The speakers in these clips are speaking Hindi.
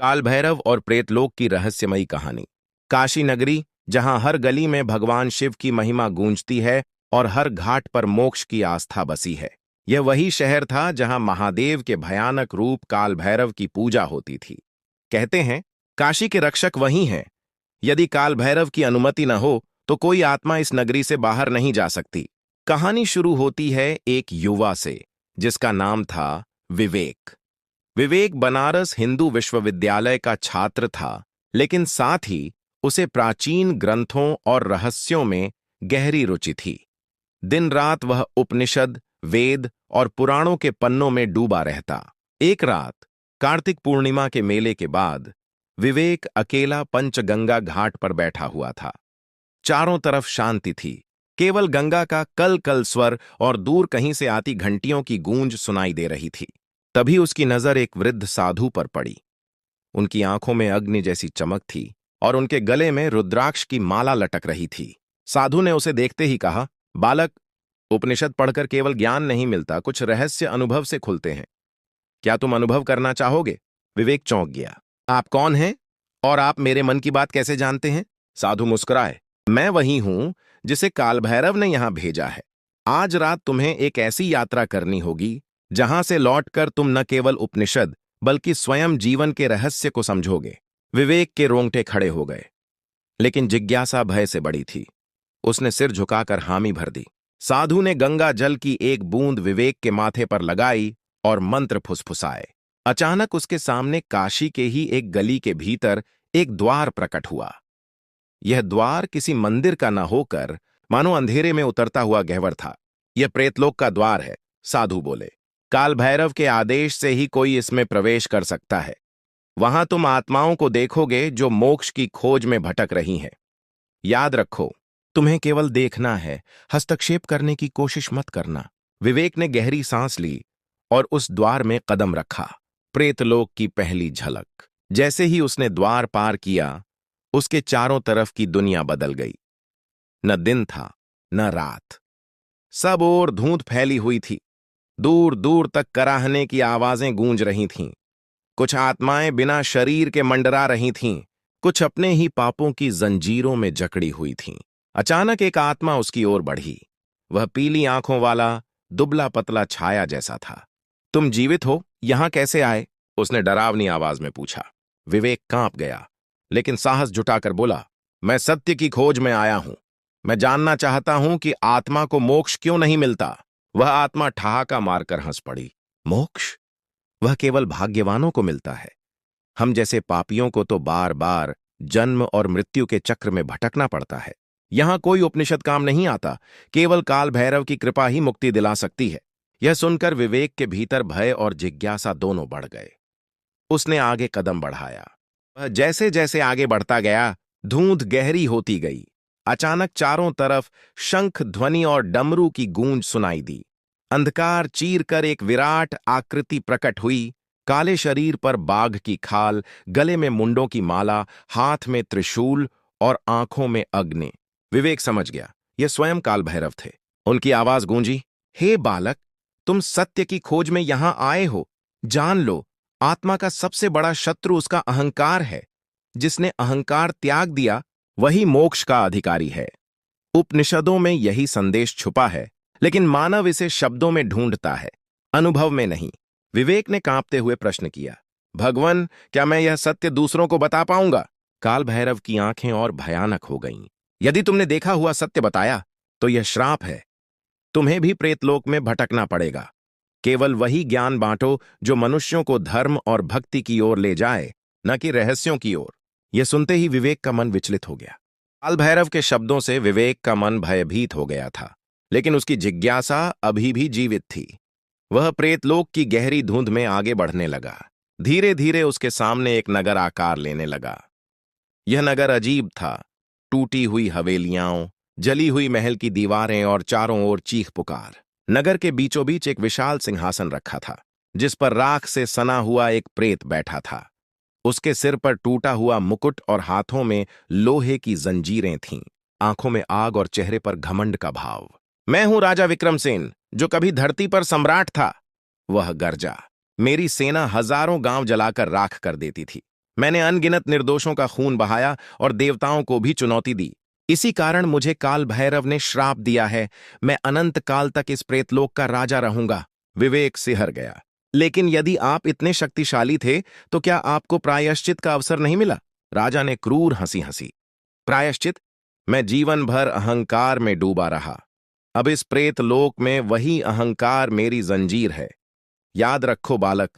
काल भैरव और प्रेतलोक की रहस्यमयी कहानी। काशी नगरी, जहां हर गली में भगवान शिव की महिमा गूंजती है और हर घाट पर मोक्ष की आस्था बसी है। यह वही शहर था जहां महादेव के भयानक रूप काल भैरव की पूजा होती थी। कहते हैं, काशी के रक्षक वही हैं। यदि काल भैरव की अनुमति न हो तो कोई आत्मा इस नगरी से बाहर नहीं जा सकती। कहानी शुरू होती है एक युवा से, जिसका नाम था विवेक। विवेक बनारस हिंदू विश्वविद्यालय का छात्र था, लेकिन साथ ही उसे प्राचीन ग्रंथों और रहस्यों में गहरी रुचि थी। दिन रात वह उपनिषद, वेद और पुराणों के पन्नों में डूबा रहता। एक रात कार्तिक पूर्णिमा के मेले के बाद विवेक अकेला पंचगंगा घाट पर बैठा हुआ था। चारों तरफ शांति थी, केवल गंगा का कल कल स्वर और दूर कहीं से आती घंटियों की गूंज सुनाई दे रही थी। तभी उसकी नजर एक वृद्ध साधु पर पड़ी। उनकी आंखों में अग्नि जैसी चमक थी और उनके गले में रुद्राक्ष की माला लटक रही थी। साधु ने उसे देखते ही कहा, बालक, उपनिषद पढ़कर केवल ज्ञान नहीं मिलता, कुछ रहस्य अनुभव से खुलते हैं। क्या तुम अनुभव करना चाहोगे? विवेक चौंक गया। आप कौन हैं और आप मेरे मन की बात कैसे जानते हैं? साधु मुस्कुराए। मैं वही हूं जिसे काल भैरव ने यहां भेजा है। आज रात तुम्हें एक ऐसी यात्रा करनी होगी जहां से लौटकर तुम न केवल उपनिषद बल्कि स्वयं जीवन के रहस्य को समझोगे। विवेक के रोंगटे खड़े हो गए, लेकिन जिज्ञासा भय से बड़ी थी। उसने सिर झुकाकर हामी भर दी। साधु ने गंगा जल की एक बूंद विवेक के माथे पर लगाई और मंत्र फुसफुसाए। अचानक उसके सामने काशी के ही एक गली के भीतर एक द्वार प्रकट हुआ। यह द्वार किसी मंदिर का न होकर मानो अंधेरे में उतरता हुआ गहवर था। यह प्रेतलोक का द्वार है, साधु बोले। काल भैरव के आदेश से ही कोई इसमें प्रवेश कर सकता है। वहां तुम आत्माओं को देखोगे जो मोक्ष की खोज में भटक रही हैं। याद रखो, तुम्हें केवल देखना है, हस्तक्षेप करने की कोशिश मत करना। विवेक ने गहरी सांस ली और उस द्वार में कदम रखा। प्रेतलोक की पहली झलक। जैसे ही उसने द्वार पार किया, उसके चारों तरफ की दुनिया बदल गई। न दिन था न रात, सब ओर धुंध फैली हुई थी। दूर दूर तक कराहने की आवाजें गूंज रही थीं। कुछ आत्माएं बिना शरीर के मंडरा रही थीं, कुछ अपने ही पापों की जंजीरों में जकड़ी हुई थीं। अचानक एक आत्मा उसकी ओर बढ़ी। वह पीली आंखों वाला, दुबला पतला छाया जैसा था। तुम जीवित हो? यहां कैसे आए? उसने डरावनी आवाज में पूछा। विवेक कांप गया, लेकिन साहस जुटाकर बोला, मैं सत्य की खोज में आया हूं। मैं जानना चाहता हूं कि आत्मा को मोक्ष क्यों नहीं मिलता। वह आत्मा ठहाका मारकर हंस पड़ी। मोक्ष? वह केवल भाग्यवानों को मिलता है। हम जैसे पापियों को तो बार बार जन्म और मृत्यु के चक्र में भटकना पड़ता है। यहां कोई उपनिषद काम नहीं आता, केवल काल भैरव की कृपा ही मुक्ति दिला सकती है। यह सुनकर विवेक के भीतर भय और जिज्ञासा दोनों बढ़ गए। उसने आगे कदम बढ़ाया। वह जैसे जैसे आगे बढ़ता गया, धुंध गहरी होती गई। अचानक चारों तरफ शंख ध्वनि और डमरू की गूंज सुनाई दी। अंधकार चीर कर एक विराट आकृति प्रकट हुई। काले शरीर पर बाघ की खाल, गले में मुंडों की माला, हाथ में त्रिशूल और आंखों में अग्नि। विवेक समझ गया, यह स्वयं काल भैरव थे। उनकी आवाज गूंजी, हे बालक, तुम सत्य की खोज में यहां आए हो। जान लो, आत्मा का सबसे बड़ा शत्रु उसका अहंकार है। जिसने अहंकार त्याग दिया, वही मोक्ष का अधिकारी है। उपनिषदों में यही संदेश छुपा है, लेकिन मानव इसे शब्दों में ढूंढता है, अनुभव में नहीं। विवेक ने कांपते हुए प्रश्न किया, भगवान, क्या मैं यह सत्य दूसरों को बता पाऊंगा? काल भैरव की आंखें और भयानक हो गईं। यदि तुमने देखा हुआ सत्य बताया तो यह श्राप है। तुम्हें भी प्रेतलोक में भटकना पड़ेगा। केवल वही ज्ञान बांटो जो मनुष्यों को धर्म और भक्ति की ओर ले जाए, न कि रहस्यों की ओर। यह सुनते ही विवेक का मन विचलित हो गया। काल भैरव के शब्दों से विवेक का मन भयभीत हो गया था, लेकिन उसकी जिज्ञासा अभी भी जीवित थी। वह प्रेतलोक की गहरी धुंध में आगे बढ़ने लगा। धीरे धीरे उसके सामने एक नगर आकार लेने लगा। यह नगर अजीब था। टूटी हुई हवेलियां, जली हुई महल की दीवारें और चारों ओर चीख पुकार। नगर के बीचों बीच एक विशाल सिंहासन रखा था, जिस पर राख से सना हुआ एक प्रेत बैठा था। उसके सिर पर टूटा हुआ मुकुट और हाथों में लोहे की जंजीरें थीं। आंखों में आग और चेहरे पर घमंड का भाव। मैं हूं राजा विक्रमसेन, जो कभी धरती पर सम्राट था, वह गरजा। मेरी सेना हजारों गांव जलाकर राख कर देती थी। मैंने अनगिनत निर्दोषों का खून बहाया और देवताओं को भी चुनौती दी। इसी कारण मुझे काल भैरव ने श्राप दिया है। मैं अनंत काल तक इस प्रेतलोक का राजा रहूंगा। विवेक सिहर गया। लेकिन यदि आप इतने शक्तिशाली थे तो क्या आपको प्रायश्चित का अवसर नहीं मिला? राजा ने क्रूर हंसी हंसी। प्रायश्चित? मैं जीवन भर अहंकार में डूबा रहा। अब इस प्रेतलोक में वही अहंकार मेरी जंजीर है। याद रखो बालक,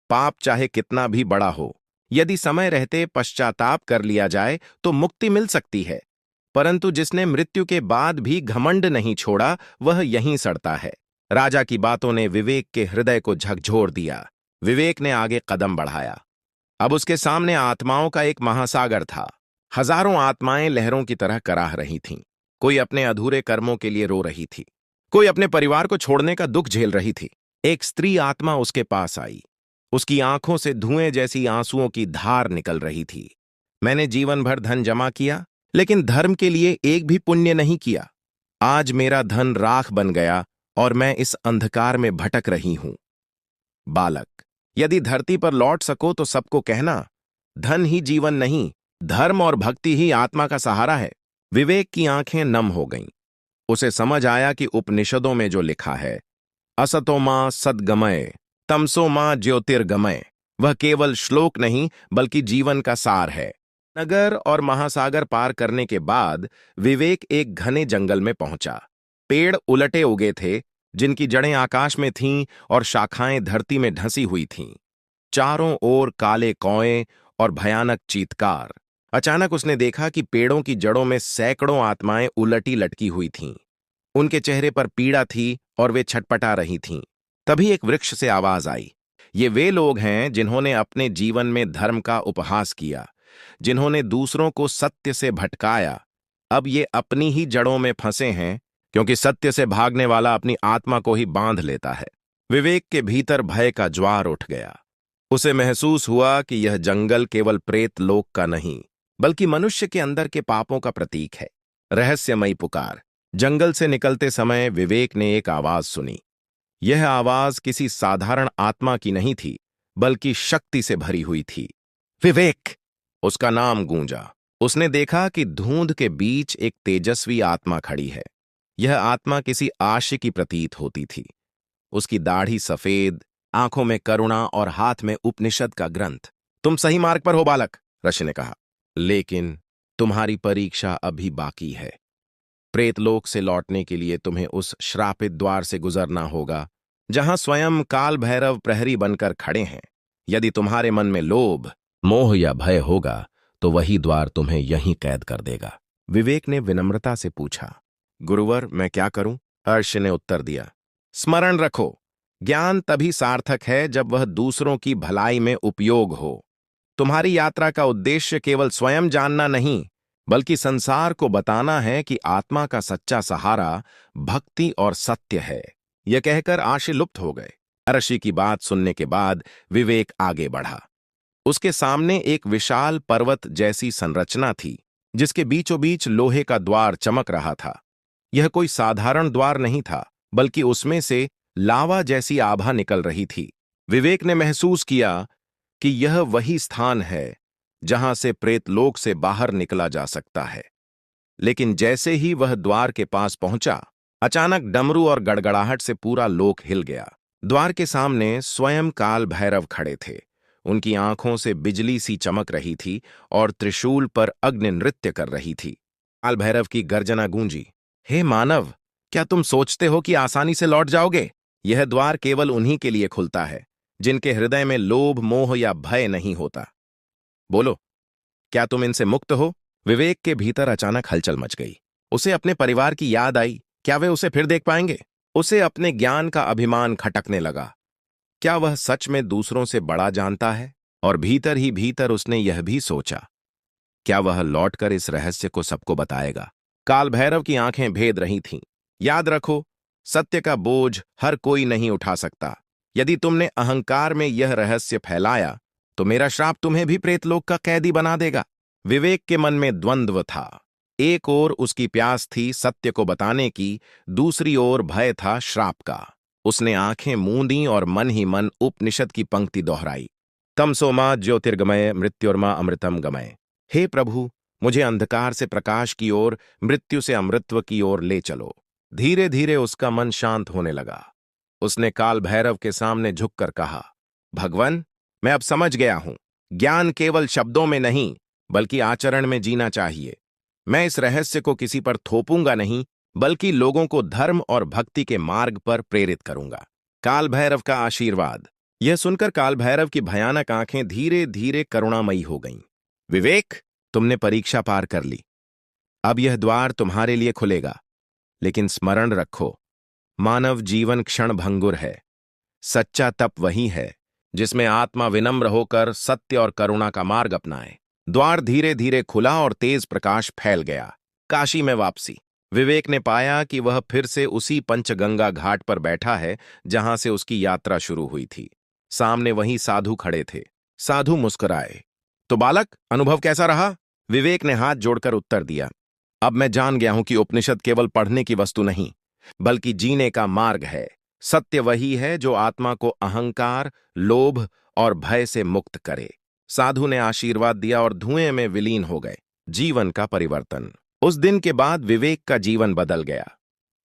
पाप चाहे कितना भी बड़ा हो, यदि समय रहते पश्चाताप कर लिया जाए तो मुक्ति मिल सकती है। परंतु जिसने मृत्यु के बाद भी घमंड नहीं छोड़ा, वह यहीं सड़ता है। राजा की बातों ने विवेक के हृदय को झकझोर दिया। विवेक ने आगे कदम बढ़ाया। अब उसके सामने आत्माओं का एक महासागर था। हजारों आत्माएं लहरों की तरह कराह रही थीं। कोई अपने अधूरे कर्मों के लिए रो रही थी, कोई अपने परिवार को छोड़ने का दुख झेल रही थी। एक स्त्री आत्मा उसके पास आई। उसकी आंखों से धुएं जैसी आंसुओं की धार निकल रही थी। मैंने जीवन भर धन जमा किया, लेकिन धर्म के लिए एक भी पुण्य नहीं किया। आज मेरा धन राख बन गया और मैं इस अंधकार में भटक रही हूं। बालक, यदि धरती पर लौट सको तो सबको कहना, धन ही जीवन नहीं, धर्म और भक्ति ही आत्मा का सहारा है। विवेक की आंखें नम हो गईं। उसे समझ आया कि उपनिषदों में जो लिखा है, असतो मां सद्गमय, तमसो मां ज्योतिर्गमय, वह केवल श्लोक नहीं बल्कि जीवन का सार है। नगर और महासागर पार करने के बाद विवेक एक घने जंगल में पहुंचा। पेड़ उलटे उगे थे, जिनकी जड़ें आकाश में थीं और शाखाएं धरती में ढंसी हुई थीं। चारों ओर काले कौए और भयानक चीत्कार। अचानक उसने देखा कि पेड़ों की जड़ों में सैकड़ों आत्माएं उलटी लटकी हुई थीं। उनके चेहरे पर पीड़ा थी और वे छटपटा रही थीं। तभी एक वृक्ष से आवाज आई, ये वे लोग हैं जिन्होंने अपने जीवन में धर्म का उपहास किया, जिन्होंने दूसरों को सत्य से भटकाया। अब ये अपनी ही जड़ों में फंसे हैं, क्योंकि सत्य से भागने वाला अपनी आत्मा को ही बांध लेता है। विवेक के भीतर भय का ज्वार उठ गया। उसे महसूस हुआ कि यह जंगल केवल प्रेत लोक का नहीं, बल्कि मनुष्य के अंदर के पापों का प्रतीक है। रहस्यमयी पुकार। जंगल से निकलते समय विवेक ने एक आवाज सुनी। यह आवाज किसी साधारण आत्मा की नहीं थी, बल्कि शक्ति से भरी हुई थी। विवेक! उसका नाम गूंजा। उसने देखा कि धुंध के बीच एक तेजस्वी आत्मा खड़ी है। यह आत्मा किसी आश्य की प्रतीत होती थी। उसकी दाढ़ी सफेद, आंखों में करुणा और हाथ में उपनिषद का ग्रंथ। तुम सही मार्ग पर हो बालक, ऋषि ने कहा, लेकिन तुम्हारी परीक्षा अभी बाकी है। प्रेतलोक से लौटने के लिए तुम्हें उस श्रापित द्वार से गुजरना होगा, जहां स्वयं काल भैरव प्रहरी बनकर खड़े हैं। यदि तुम्हारे मन में लोभ, मोह या भय होगा तो वही द्वार तुम्हें यहीं कैद कर देगा। विवेक ने विनम्रता से पूछा, गुरुवर, मैं क्या करूं? हर्ष ने उत्तर दिया, स्मरण रखो, ज्ञान तभी सार्थक है जब वह दूसरों की भलाई में उपयोग हो। तुम्हारी यात्रा का उद्देश्य केवल स्वयं जानना नहीं, बल्कि संसार को बताना है कि आत्मा का सच्चा सहारा भक्ति और सत्य है। यह कहकर आशे लुप्त हो गए। ऋषि की बात सुनने के बाद विवेक आगे बढ़ा। उसके सामने एक विशाल पर्वत जैसी संरचना थी, जिसके बीचों बीच लोहे का द्वार चमक रहा था। यह कोई साधारण द्वार नहीं था, बल्कि उसमें से लावा जैसी आभा निकल रही थी। विवेक ने महसूस किया कि यह वही स्थान है जहां से प्रेतलोक से बाहर निकला जा सकता है। लेकिन जैसे ही वह द्वार के पास पहुंचा, अचानक डमरू और गड़गड़ाहट से पूरा लोक हिल गया। द्वार के सामने स्वयं काल भैरव खड़े थे। उनकी आंखों से बिजली सी चमक रही थी और त्रिशूल पर अग्नि नृत्य कर रही थी। काल भैरव की गर्जना गूंजी, हे मानव, क्या तुम सोचते हो कि आसानी से लौट जाओगे? यह द्वार केवल उन्हीं के लिए खुलता है जिनके हृदय में लोभ, मोह या भय नहीं होता। बोलो, क्या तुम इनसे मुक्त हो? विवेक के भीतर अचानक हलचल मच गई। उसे अपने परिवार की याद आई। क्या वे उसे फिर देख पाएंगे? उसे अपने ज्ञान का अभिमान खटकने लगा। क्या वह सच में दूसरों से बड़ा जानता है? और भीतर ही भीतर उसने यह भी सोचा, क्या वह लौटकर इस रहस्य को सबको बताएगा? काल भैरव की आंखें भेद रही थीं। याद रखो, सत्य का बोझ हर कोई नहीं उठा सकता। यदि तुमने अहंकार में यह रहस्य फैलाया तो मेरा श्राप तुम्हें भी प्रेतलोक का कैदी बना देगा। विवेक के मन में द्वंद्व था। एक ओर उसकी प्यास थी सत्य को बताने की, दूसरी ओर भय था श्राप का। उसने आंखें मूंदी और मन ही मन उपनिषद की पंक्ति दोहराई, तमसो मां ज्योतिर्गमय मृत्युर्मा अमृतम गमय। हे प्रभु, मुझे अंधकार से प्रकाश की ओर, मृत्यु से अमृतत्व की ओर ले चलो। धीरे धीरे उसका मन शांत होने लगा। उसने काल भैरव के सामने झुककर कहा, भगवान, मैं अब समझ गया हूं, ज्ञान केवल शब्दों में नहीं बल्कि आचरण में जीना चाहिए। मैं इस रहस्य को किसी पर थोपूंगा नहीं, बल्कि लोगों को धर्म और भक्ति के मार्ग पर प्रेरित करूंगा। काल भैरव का आशीर्वाद। यह सुनकर काल भैरव की भयानक आंखें धीरे धीरे करुणामयी हो गईं। विवेक, तुमने परीक्षा पार कर ली। अब यह द्वार तुम्हारे लिए खुलेगा। लेकिन स्मरण रखो, मानव जीवन क्षण भंगुर है। सच्चा तप वही है जिसमें आत्मा विनम्र होकर सत्य और करुणा का मार्ग अपनाए। द्वार धीरे धीरे खुला और तेज प्रकाश फैल गया। काशी में वापसी। विवेक ने पाया कि वह फिर से उसी पंचगंगा घाट पर बैठा है जहां से उसकी यात्रा शुरू हुई थी। सामने वही साधु खड़े थे। साधु मुस्कुराए। तो बालक, अनुभव कैसा रहा? विवेक ने हाथ जोड़कर उत्तर दिया, अब मैं जान गया हूं कि उपनिषद केवल पढ़ने की वस्तु नहीं बल्कि जीने का मार्ग है। सत्य वही है जो आत्मा को अहंकार, लोभ और भय से मुक्त करे। साधु ने आशीर्वाद दिया और धुएं में विलीन हो गए। जीवन का परिवर्तन। उस दिन के बाद विवेक का जीवन बदल गया।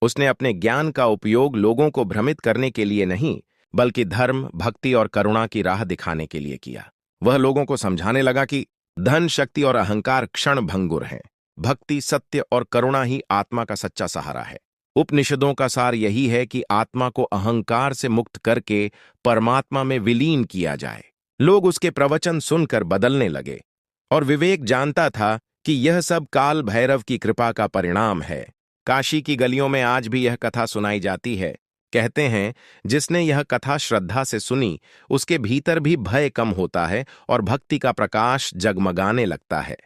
उसने अपने ज्ञान का उपयोग लोगों को भ्रमित करने के लिए नहीं बल्कि धर्म, भक्ति और करुणा की राह दिखाने के लिए किया। वह लोगों को समझाने लगा कि धन, शक्ति और अहंकार क्षण भंगुर हैं। भक्ति, सत्य और करुणा ही आत्मा का सच्चा सहारा है। उपनिषदों का सार यही है कि आत्मा को अहंकार से मुक्त करके परमात्मा में विलीन किया जाए। लोग उसके प्रवचन सुनकर बदलने लगे और विवेक जानता था कि यह सब काल भैरव की कृपा का परिणाम है। काशी की गलियों में आज भी यह कथा सुनाई जाती है। कहते हैं, जिसने यह कथा श्रद्धा से सुनी उसके भीतर भी भय कम होता है और भक्ति का प्रकाश जगमगाने लगता है।